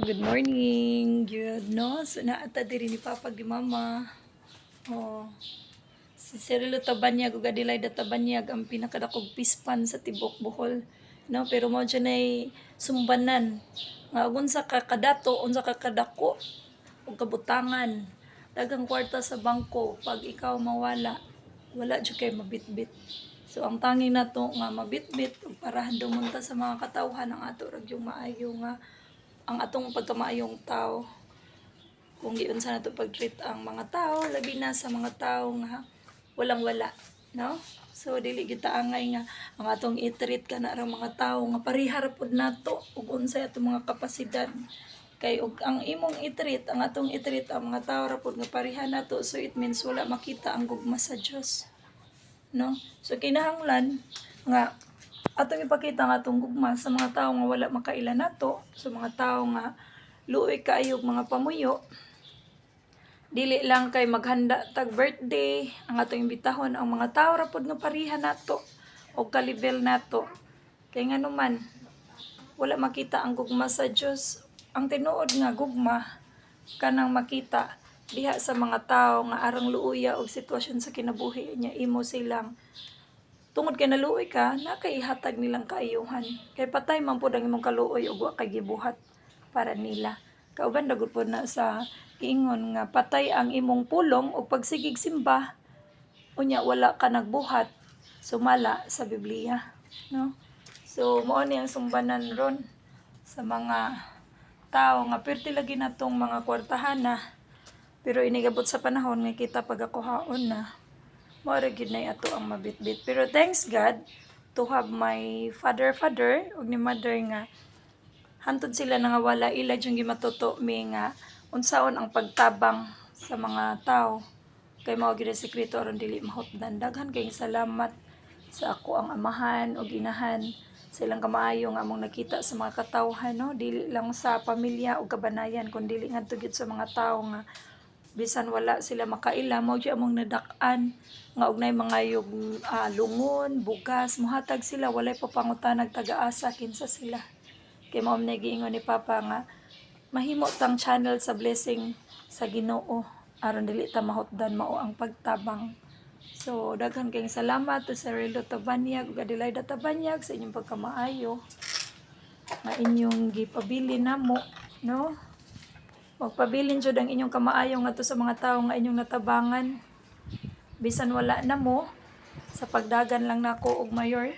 Good morning. Good no. So naata diri ni Papa di Mama. Oh, si Cirilo Tabanyag ug Adelaida Tabanyag ang pinakadakog pispan sa tibok Bohol. No, pero mao dyan ay sumbanan. Nga unsa ka kadato, unsa ka kadako ug kabutangan. Daghang kwarta sa bangko pag ikaw mawala, wala jud kay mabitbit. So ang tanging nato nga mabitbit ug parahan dumunta sa mga katawhan ang ato ra yung maayo nga ang atong pagkamaayong tao kung giunsa nato pag-treat ang mga tao labi na sa mga tao nga walang wala, no? So dili gyud ta angay nga ang atong i-treat kana ra mga tao nga parihar pud nato ug unsay atong mga kapasidad kay ug ang imong i-treat ang atong i-treat ang mga tao ra pud nga pareha nato, so it means wala makita ang gugma sa Dios, no? So kinahanglan nga atong ipakita nga atong gugma sa mga tao nga wala makaila nato, sa mga tao nga luoy kaayo mga pamuyo. Dili lang kay maghanda tag birthday ang atong imbitahon ang mga tao ra pud nga pareha nato o kalibel nato. Kay nganuman wala makita ang gugma sa Dios. Ang tinuod nga gugma kanang makita diha sa mga tao nga arang luuya og sitwasyon sa kinabuhi niya, imo silang tungod kay naluoy ka, nakaihatag nilang kaayuhan. Kay patay man pud ang imong kaluoy ug wa kay gibuhat para nila. Kauban dagod po na sa giingon nga patay ang imong pulong ug pagsigig simba, unya wala ka nagbuhat, sumala sa Biblia, no? So mao ni ang sumbanan ron sa mga tao nga perti lagi natong mga kwartahana, pero inigabot sa panahon nga kita pagakuhaon na mao ra gyud nay ato ang mabitbit. Pero thanks God to have my father ug ni mother nga hantod sila nga wala ila jung gimatuto mi nga unsaon ang pagtabang sa mga tao. Kay mao gyud ang sekreto aron dili mahutdan. Daghan kay salamat sa ako ang amahan ug inahan sa ilang kamaayo nga among nakita sa mga katawhan, no? Dili lang sa pamilya ug kabanayan kundi dili ngadto gyud sa mga tao nga bisan wala sila makaila, mao gyud among nadak-an nga ugnay mga yung lungon, bugas, muhatag sila walay papangutanag taga-asa kinsa sila. Kay mao man giingon ni Papa nga mahimo tang channel sa blessing sa Ginoo aron dili ta mahutdan, mao ang pagtabang. So daghan kayong salamat to sa Cirilo Tabanyag ug Adelaida Tabanyag sa inyong pagkamaayo nga inyong gipabili namo, no? Magpabilin jud ang inyong kamaayo ngadto sa mga tawo nga inyong natabangan. Bisan wala na mo, sa pagdagan lang nako og mayor,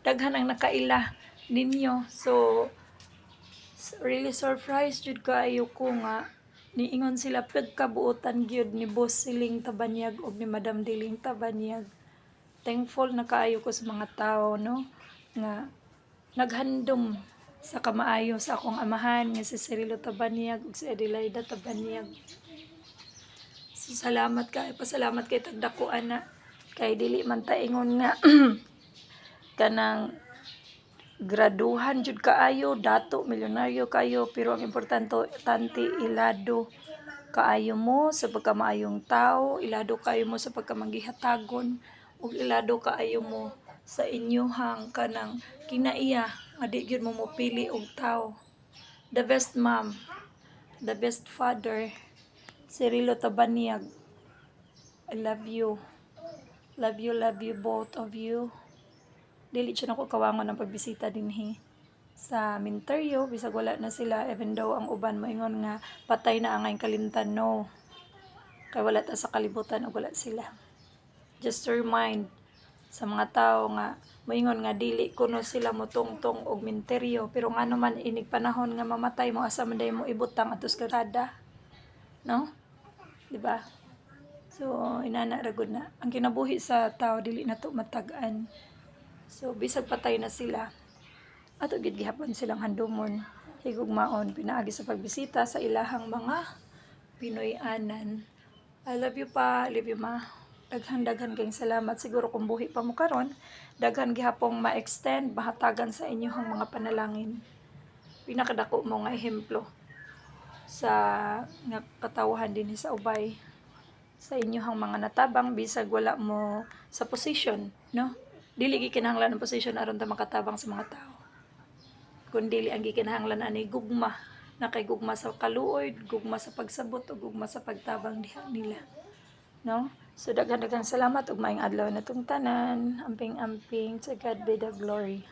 daghan ang nakaila ninyo. So really surprised jud kaayo ko nga niingon sila pagkabuotan gyud ni Boss Siling Tabanyag ug ni Madam Diling Tabanyag. Thankful na kaayo ko sa mga tawo, no, nga naghandom sa kamaayo sa akong amahan nga si Cirilo Tabanyag ug si Adelaida Tabanyag. So, salamat kay pasalamat kay tagdakuan na kay dili man ta ingon nga kanang graduhan jud kaayo, dato milyonaryo kayo, pero ang importante ilado kaayo mo sa pagkamaayong tao, ilado kaayo mo sa pagkamanggihatagon ug ilado kaayo mo sa inyohang kanang kinaiya nga di gyud mo mopili og tao. The best mom, the best father, Cirilo Tabanyag. I love you. Love you both of you. Dili siya nako kawangon ang pagbisita dinhi sa Minteryo bisag wala na sila, even though ang uban moingon nga patay na ang angay kalimtan, no. Kay wala ta sa kalibutan ug wala sila. Just to remind sa mga tao nga moingon nga dili kuno sila motungtong og minteryo, pero ngano man inig panahon nga mamatay mo asa man day mo ibutang atos karada, no, di ba? So inana ra gud na ang kinabuhi sa tao dili nato matag-an. So bisag patay na sila, ato gid gihapon silang handumon, higugmaon pinaagi sa pagbisita sa ilahang mga Pinoy-anan. I love you pa, love you ma. Daghan kayong salamat. Siguro kung buhi pa mo karon, daghan gihapong ma-extend, mahatagan sa inyong mga panalangin. Pinakadako mo nga ehemplo sa nga katawhan din sa ubay sa inyong mga natabang bisag wala mo sa position, no? Dili gikinahanglan ang position aron ta makatabang sa mga tao, kundi ang gikinahanglan ani gugma na kay gugma sa kaluoy, gugma sa pagsabot o gugma sa pagtabang diha nila, no? So daghan salamat ug maayong adlaw na tong tanan. Amping-amping, to God be the glory.